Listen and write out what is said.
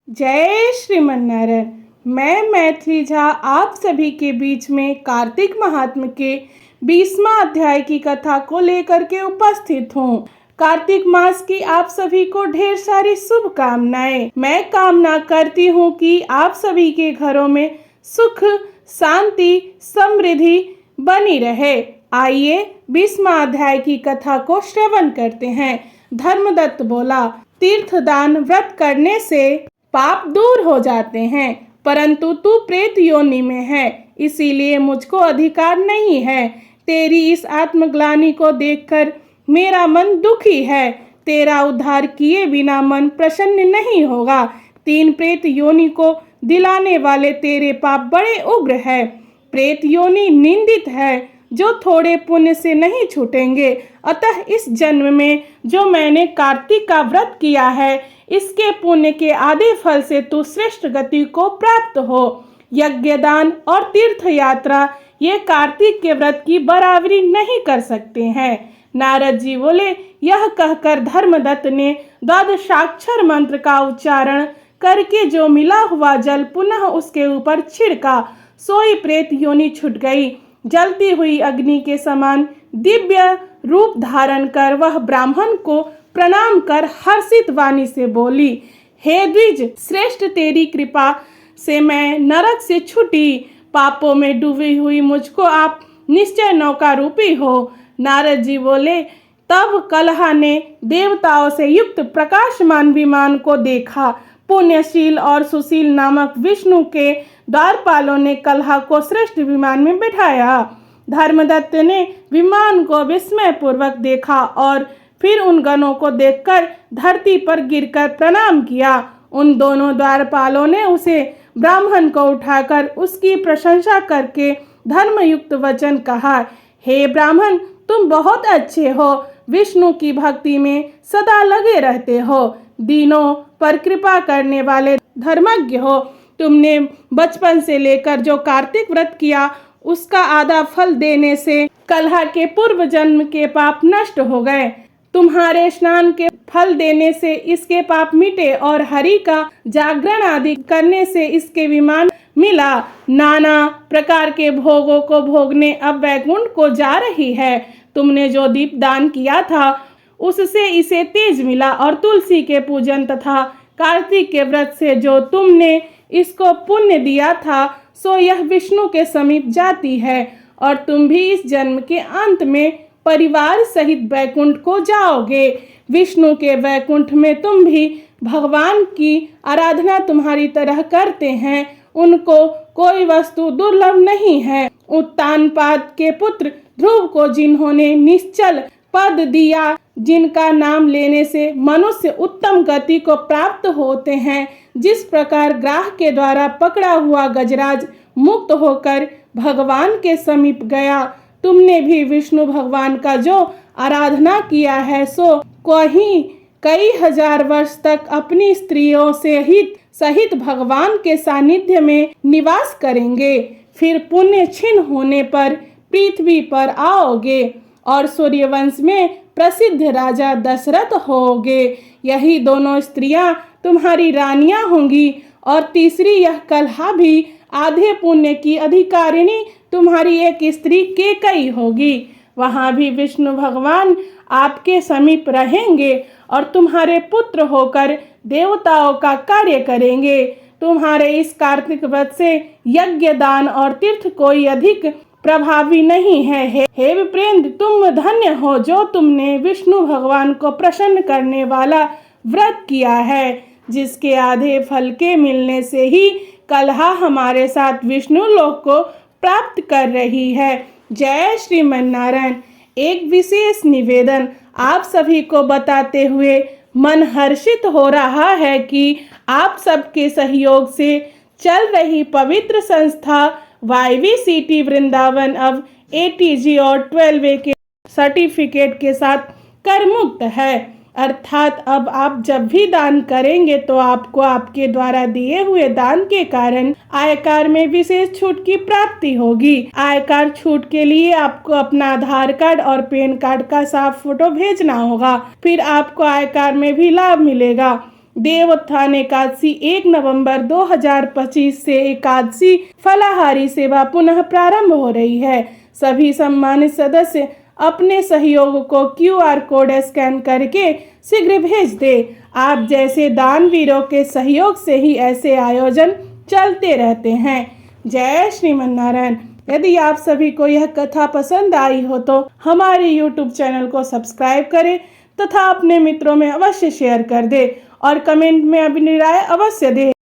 जय श्रीमन्नारायण। मैं मैथिली झा आप सभी के बीच में कार्तिक महात्म के 20वां अध्याय की कथा को लेकर के उपस्थित हूँ। कार्तिक मास की आप सभी को ढेर सारी शुभकामनाएं। मैं कामना करती हूँ कि आप सभी के घरों में सुख शांति समृद्धि बनी रहे। आइए 20वां अध्याय की कथा को श्रवण करते हैं। धर्मदत्त बोला, तीर्थदान व्रत करने से पाप दूर हो जाते हैं, परंतु तू प्रेत योनि में है, इसीलिए मुझको अधिकार नहीं है। तेरी इस आत्मग्लानि को देखकर मेरा मन दुखी है। तेरा उद्धार किए बिना मन प्रसन्न नहीं होगा। 3 प्रेत योनि को दिलाने वाले तेरे पाप बड़े उग्र है। प्रेत योनि निंदित है, जो थोड़े पुण्य से नहीं छूटेंगे। अतः इस जन्म में जो मैंने कार्तिक का व्रत किया है, इसके पुण्य के आधे फल से तू श्रेष्ठ गति को प्राप्त हो। यज्ञ दान और तीर्थ यात्रा ये कार्तिक के व्रत की बराबरी नहीं कर सकते हैं। नारद जी बोले, यह कहकर धर्मदत्त ने द्वादशाक्षर मंत्र का उच्चारण करके जो मिला हुआ जल पुनः उसके ऊपर छिड़का। सोई प्रेत योनि छूट गई। जलती हुई अग्नि के समान दिव्य रूप धारण कर वह ब्राह्मण को प्रणाम कर हर्षित वाणी से बोली, हे द्विज श्रेष्ठ, तेरी कृपा से मैं नरक से छूटी। पापों में डूबी हुई मुझको आप निश्चय नौका रूपी हो। नारद जी बोले, तब कलहा ने देवताओं से युक्त प्रकाशमान विमान को देखा। पुण्यशील और सुशील नामक विष्णु के द्वारपालों ने कलहा को श्रेष्ठ विमान में बिठाया। धर्मदत्त ने विमान को विस्मय पूर्वक देखा और फिर उन गणों को देखकर धरती पर गिरकर प्रणाम किया। उन दोनों द्वारपालों ने उसे ब्राह्मण को उठाकर उसकी प्रशंसा करके धर्मयुक्त वचन कहा, हे ब्राह्मण, तुम बहुत अच्छे हो, विष्णु की भक्ति में सदा लगे रहते हो, दीनों पर कृपा करने वाले धर्मज्ञ हो। तुमने बचपन से लेकर जो कार्तिक व्रत किया, उसका आधा फल देने से कलहा के पूर्व जन्म के पाप नष्ट हो गए। तुम्हारे स्नान के फल देने से इसके पाप मिटे और हरि का जागरण आदि करने से इसके विमान मिला। नाना प्रकार के भोगों को भोगने अब वैकुंठ को जा रही है। तुमने जो दीप दान किया था, उससे इसे तेज मिला और तुलसी के पूजन तथा कार्तिक के व्रत से जो तुमने इसको पुण्य दिया था, सो यह विष्णु के समीप जाती है और तुम भी इस जन्म के अंत में परिवार सहित वैकुंठ को जाओगे। विष्णु के वैकुंठ में तुम भी भगवान की आराधना तुम्हारी तरह करते हैं। उनको कोई वस्तु दुर्लभ नहीं है। उत्तानपाद के पुत्र ध्रुव को जिन्होंने निश्चल पद दिया, जिनका नाम लेने से मनुष्य उत्तम गति को प्राप्त होते हैं, जिस प्रकार ग्राह के द्वारा पकड़ा हुआ गजराज मुक्त होकर भगवान के समीप गया, तुमने भी विष्णु भगवान का जो आराधना किया है, सो कई हजार वर्ष तक अपनी स्त्रियों से सहित भगवान के सानिध्य में निवास करेंगे। फिर पुण्य क्षीण होने पर पृथ्वी पर आओगे और सूर्यवंश में प्रसिद्ध राजा दशरथ होगे। यही दोनों स्त्रियां तुम्हारी रानियां होंगी और तीसरी यह कलहा भी आधे पुण्य की अधिकारिणी तुम्हारी एक स्त्री केकई होगी। वहां भी विष्णु भगवान आपके समीप रहेंगे और तुम्हारे पुत्र होकर देवताओं का कार्य करेंगे। तुम्हारे इस कार्तिक व्रत से यज्ञ दान और तीर्थ कोई अधिक प्रभावी नहीं है। हे विप्रेंद्र, तुम धन्य हो जो तुमने विष्णु भगवान को प्रसन्न करने वाला व्रत किया है, जिसके आधे फल के मिलने से ही कलहा हमारे साथ विष्णु लोक को प्राप्त कर रही है। जय श्रीमन्नारायण। एक विशेष निवेदन आप सभी को बताते हुए मन हर्षित हो रहा है कि आप सबके सहयोग से चल रही पवित्र संस्था YVCT वृंदावन अब ATG और 12A के सर्टिफिकेट के साथ कर मुक्त है। अर्थात अब आप जब भी दान करेंगे तो आपको आपके द्वारा दिए हुए दान के कारण आयकर में विशेष छूट की प्राप्ति होगी। आयकर छूट के लिए आपको अपना आधार कार्ड और पैन कार्ड का साफ फोटो भेजना होगा, फिर आपको आयकर में भी लाभ मिलेगा। देवोत्थान एकादशी 1 नवंबर 2025 से एकादशी फलाहारी सेवा पुनः प्रारंभ हो रही है। सभी सम्मानित सदस्य अपने सहयोग को QR कोड स्कैन करके शीघ्र भेज दे। आप जैसे दानवीरों के सहयोग से ही ऐसे आयोजन चलते रहते हैं। जय श्रीमन नारायण। यदि आप सभी को यह कथा पसंद आई हो तो हमारे YouTube चैनल को सब्सक्राइब करें तथा अपने मित्रों में अवश्य शेयर कर दे और कमेंट में अपनी राय अवश्य दे।